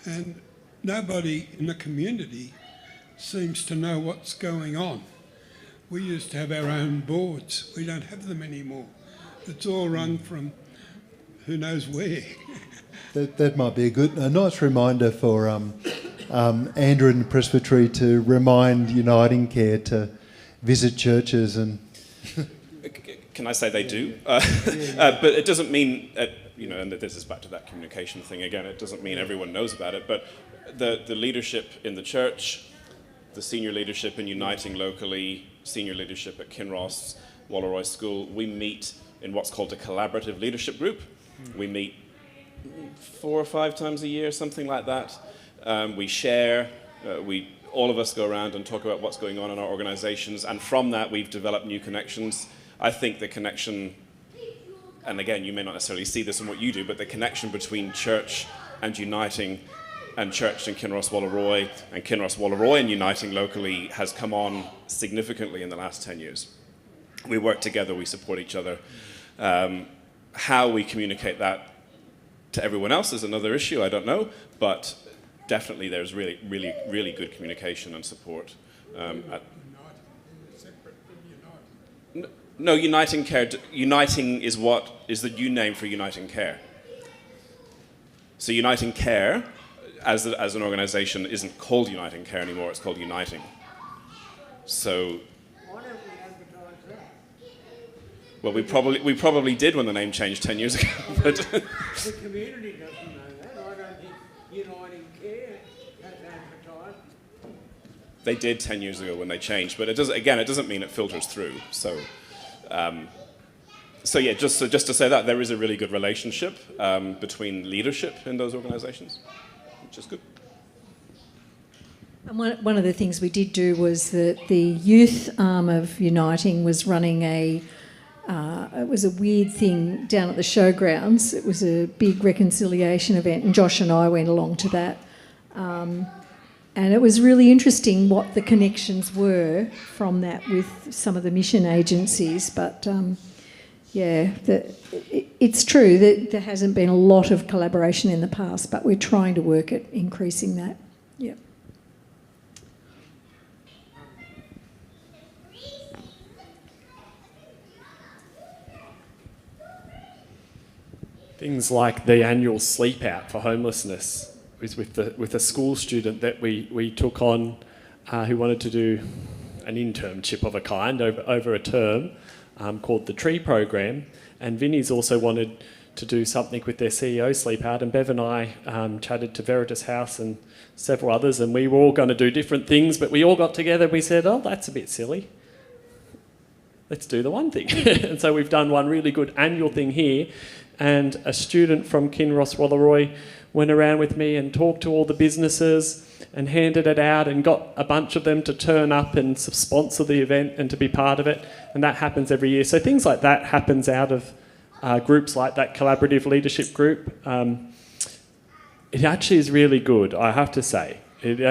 And nobody in the community seems to know what's going on. We used to have our own boards. We don't have them anymore. It's all run from who knows where. That might be a nice reminder for Andrew and the Presbytery to remind Uniting Care to visit churches and. Can I say they do? But it doesn't mean, and this is back to that communication thing again, it doesn't mean everyone knows about it, but the leadership in the church, the senior leadership in Uniting locally, senior leadership at Kinross, Walleroy School, we meet in what's called a collaborative leadership group. We meet 4 or 5 times a year, something like that. We share, All of us go around and talk about what's going on in our organisations, and from that we've developed new connections. I think the connection, and again, you may not necessarily see this in what you do, but the connection between church and uniting, and church and Kinross Wallaroy, and Kinross Wallaroy and uniting locally has come on significantly in the last 10 years. We work together, we support each other. How we communicate that to everyone else is another issue, I don't know, but definitely there's really good communication and support. No, Uniting Care. Uniting is the new name for Uniting Care. So Uniting Care, as an organisation, isn't called Uniting Care anymore. It's called Uniting. So. Why don't we advertise that? Well, we probably did when the name changed 10 years ago. But the community doesn't know that. I don't think Uniting Care has advertised. They did 10 years ago when they changed, but it doesn't mean it filters through. So yeah, just to say that there is a really good relationship between leadership in those organisations, which is good. And one of the things we did do was that the youth arm of Uniting was running it was a weird thing down at the showgrounds. It was a big reconciliation event, and Josh and I went along to that. And it was really interesting what the connections were from that with some of the mission agencies. But it's true that there hasn't been a lot of collaboration in the past, but we're trying to work at increasing that. Yeah. Things like the annual sleep out for homelessness was with a school student that we took on who wanted to do an internship of a kind over a term called the Tree Program, and Vinnie's also wanted to do something with their CEO sleep out, and Bev and I chatted to Veritas House and several others, and we were all going to do different things, but we all got together and we said, oh, that's a bit silly. Let's do the one thing. And so we've done one really good annual thing here, and a student from Kinross Wallaroy went around with me and talked to all the businesses and handed it out and got a bunch of them to turn up and sponsor the event and to be part of it. And that happens every year. So things like that happens out of groups like that collaborative leadership group. It actually is really good, I have to say. There's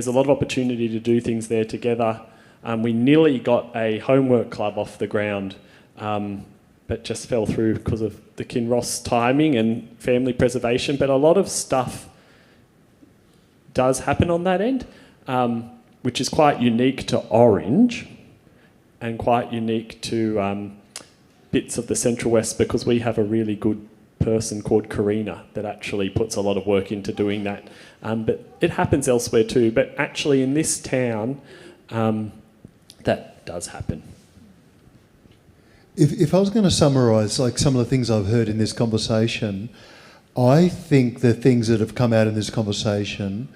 a lot of opportunity to do things there together. We nearly got a homework club off the ground, but just fell through because of the Kinross timing and family preservation. But a lot of stuff does happen on that end, which is quite unique to Orange and quite unique to bits of the Central West, because we have a really good person called Karina that actually puts a lot of work into doing that. But it happens elsewhere too. But actually in this town, that does happen. If I was going to summarise like some of the things I've heard in this conversation, I think the things that have come out in this conversation,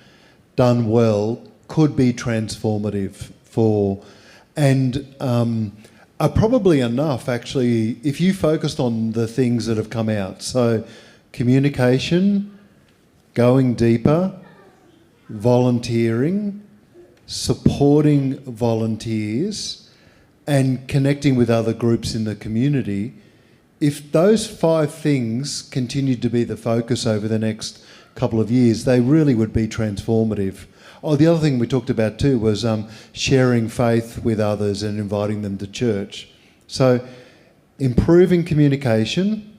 done well, could be transformative and are probably enough actually if you focused on the things that have come out. So communication, going deeper, volunteering, supporting volunteers, and connecting with other groups in the community. If those 5 things continued to be the focus over the next couple of years, they really would be transformative. Oh, the other thing we talked about too was sharing faith with others and inviting them to church. So improving communication,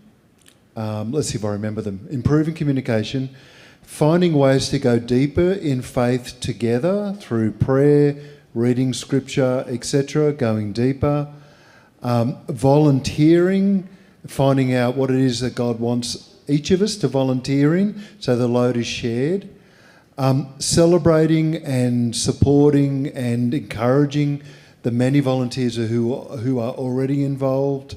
let's see if I remember them. Improving communication, finding ways to go deeper in faith together through prayer, reading scripture, etc., going deeper, volunteering, finding out what it is that God wants each of us to volunteer in so the load is shared, celebrating and supporting and encouraging the many volunteers who are already involved.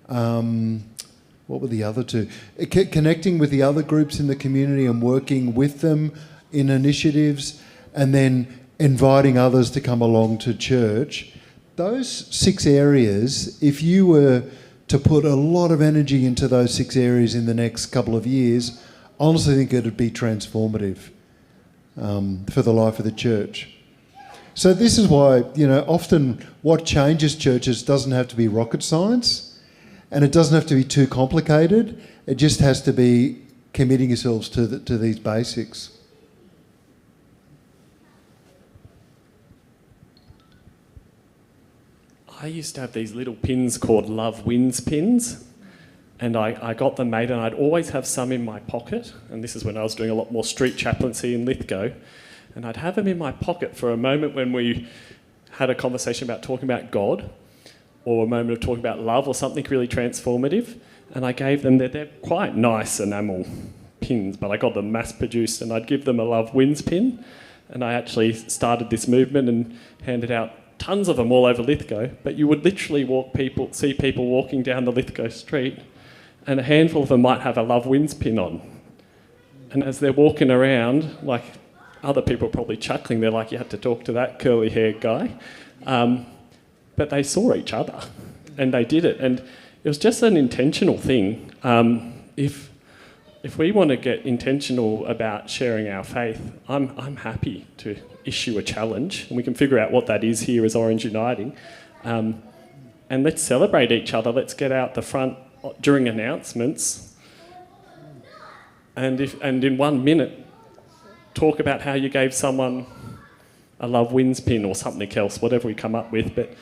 What were the other 2? Connecting with the other groups in the community and working with them in initiatives, and then inviting others to come along to church. Those 6 areas, if you were to put a lot of energy into those 6 areas in the next couple of years, I honestly think it would be transformative. for the life of the church. So this is why, often what changes churches doesn't have to be rocket science, and it doesn't have to be too complicated. It just has to be committing yourselves to these basics. I used to have these little pins called Love Wins pins, and I got them made, and I'd always have some in my pocket, and this is when I was doing a lot more street chaplaincy in Lithgow, and I'd have them in my pocket for a moment when we had a conversation about talking about God, or a moment of talking about love, or something really transformative, and I gave them, they're quite nice enamel pins, but I got them mass-produced, and I'd give them a Love Wins pin, and I actually started this movement and handed out tons of them all over Lithgow, but you would literally see people walking down the Lithgow street, and a handful of them might have a Love Wins pin on. And as they're walking around, like, other people are probably chuckling, they're like, you had to talk to that curly-haired guy. But they saw each other, and they did it. And it was just an intentional thing. If we want to get intentional about sharing our faith, I'm happy to issue a challenge, and we can figure out what that is here as Orange Uniting. And let's celebrate each other. Let's get out the front during announcements, and in 1 minute, talk about how you gave someone a Love Wins pin or something else, whatever we come up with. But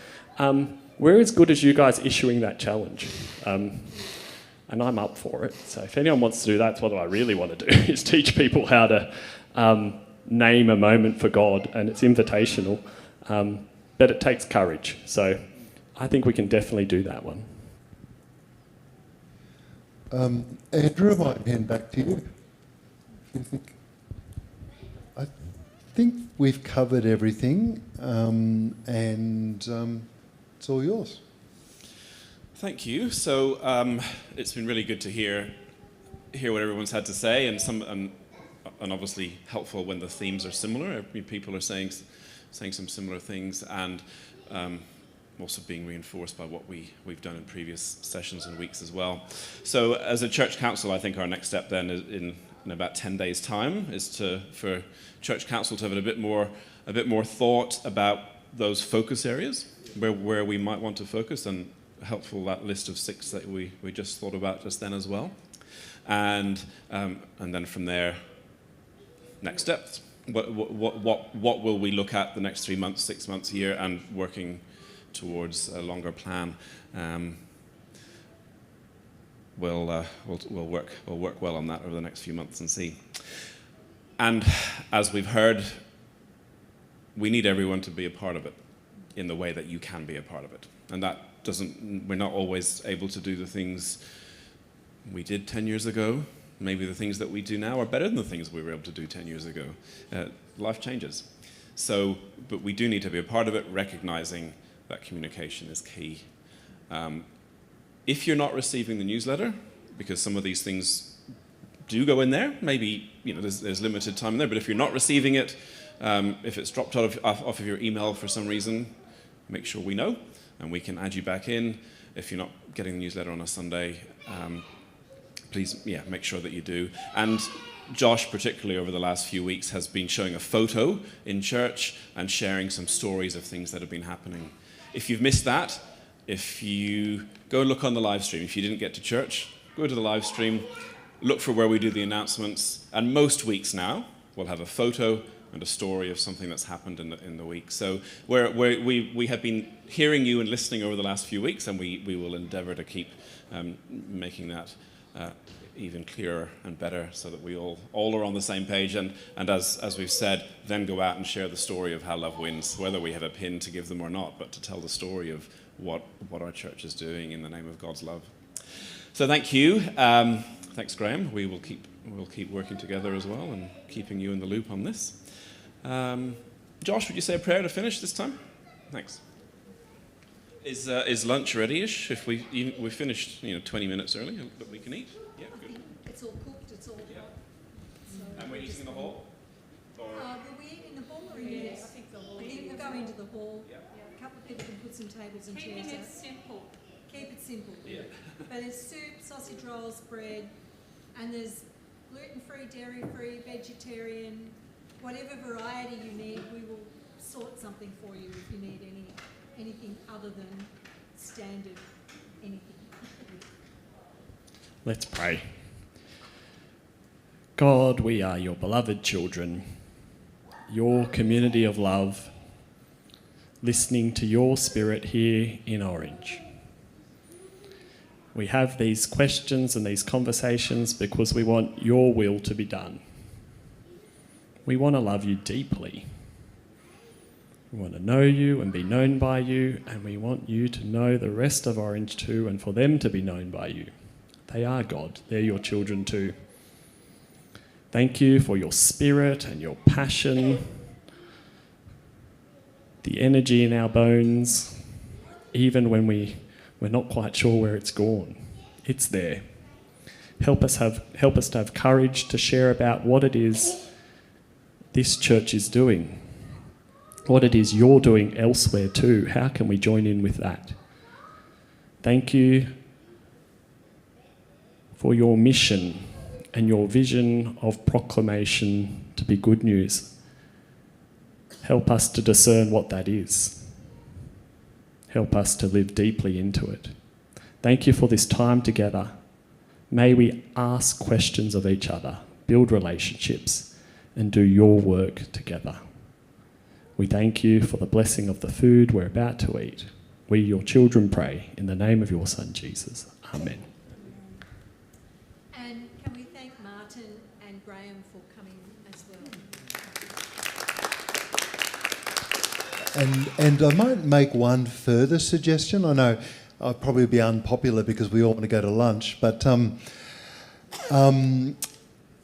we're as good as you guys issuing that challenge. And I'm up for it. So if anyone wants to do that, that's what I really want to do, is teach people how to name a moment for God, and it's invitational, but it takes courage. So I think we can definitely do that one. Andrew, I might hand back to you. I think we've covered everything, and it's all yours. Thank you. So it's been really good to hear what everyone's had to say, and obviously helpful when the themes are similar. People are saying some similar things, and also being reinforced by what we've done in previous sessions and weeks as well. So as a church council, I think our next step then is in about 10 days' time is for church council to have a bit more thought about those focus areas where we might want to focus, and helpful that list of 6 that we just thought about just then as well, and then from there, next steps. What will we look at the next 3 months, 6 months, a year, and working towards a longer plan. We'll work well on that over the next few months and see. And as we've heard, we need everyone to be a part of it in the way that you can be a part of it, and that we're not always able to do the things we did 10 years ago. Maybe the things that we do now are better than the things we were able to do 10 years ago. Life changes. So, but we do need to be a part of it, recognizing that communication is key. If you're not receiving the newsletter, because some of these things do go in there, maybe there's limited time in there, but if you're not receiving it, if it's dropped off of your email for some reason, make sure we know, and we can add you back in. If you're not getting the newsletter on a Sunday, please, make sure that you do. And Josh, particularly over the last few weeks, has been showing a photo in church and sharing some stories of things that have been happening. If you've missed that, if you go and look on the live stream, if you didn't get to church, go to the live stream, look for where we do the announcements, and most weeks now we'll have a photo and a story of something that's happened in the week. So we have been hearing you and listening over the last few weeks, and we will endeavour to keep making that even clearer and better, so that we all are on the same page, and as we've said, then go out and share the story of how love wins, whether we have a pin to give them or not, but to tell the story of what our church is doing in the name of God's love. So thank you. Thanks, Graham. We'll keep working together as well and keeping you in the loop on this. Josh, would you say a prayer to finish this time? Thanks. Is lunch ready-ish? If we finished 20 minutes early, but we can eat. Yeah, good. It's all cooked. It's all hot. So and we're eating in the hall. Will we eat in the hall or in here? I think the hall. We'll go into the hall. Yeah. A couple of people can put some tables and chairs out. Keeping it simple. Keep it simple. Yeah. But there's soup, sausage rolls, bread, and there's gluten-free, dairy-free, vegetarian, whatever variety you need, we will sort something for you if you need anything other than standard anything. Let's pray. God, we are your beloved children, your community of love, listening to your spirit here in Orange. We have these questions and these conversations because we want your will to be done. We want to love you deeply. We want to know you and be known by you, and we want you to know the rest of Orange too, and for them to be known by you. They are God. They're your children too. Thank you for your spirit and your passion, the energy in our bones, even when we're not quite sure where it's gone. It's there. Help us to have courage to share about what it is this church is doing, what it is you're doing elsewhere too. How can we join in with that? Thank you for your mission and your vision of proclamation to be good news. Help us to discern what that is. Help us to live deeply into it. Thank you for this time together. May we ask questions of each other, build relationships, and do your work together. We thank you for the blessing of the food we're about to eat. We, your children, pray in the name of your Son, Jesus. Amen. And can we thank Martin and Graham for coming as well? And I might make one further suggestion. I know I'll probably be unpopular because we all want to go to lunch, but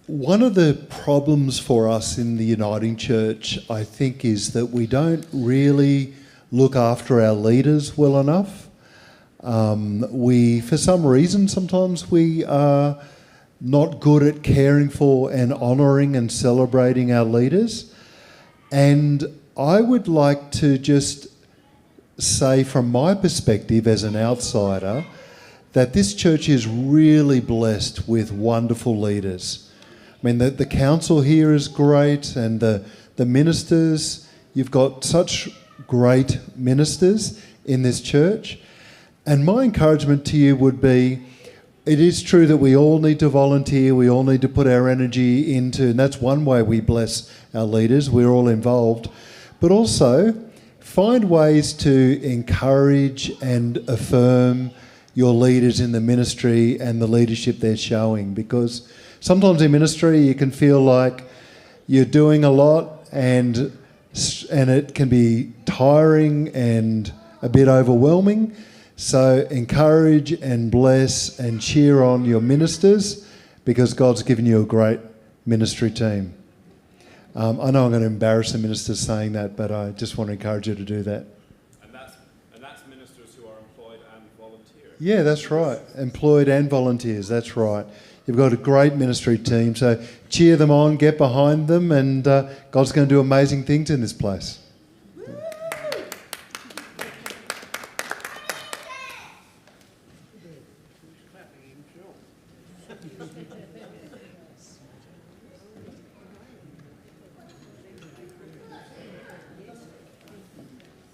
one of the problems for us in the Uniting Church, I think, is that we don't really look after our leaders well enough. For some reason, sometimes we are not good at caring for and honouring and celebrating our leaders. And I would like to just say, from my perspective as an outsider, that this church is really blessed with wonderful leaders. I mean, the council here is great, and the ministers, you've got such great ministers in this church. And my encouragement to you would be, it is true that we all need to volunteer, we all need to put our energy into, and that's one way we bless our leaders, we're all involved. But also, find ways to encourage and affirm your leaders in the ministry and the leadership they're showing, because sometimes in ministry you can feel like you're doing a lot and it can be tiring and a bit overwhelming. So encourage and bless and cheer on your ministers, because God's given you a great ministry team. I know I'm going to embarrass the ministers saying that, but I just want to encourage you to do that. And that's ministers who are employed and volunteer. Yeah, that's right. Employed and volunteers, that's right. You've got a great ministry team, so cheer them on, get behind them, and God's going to do amazing things in this place.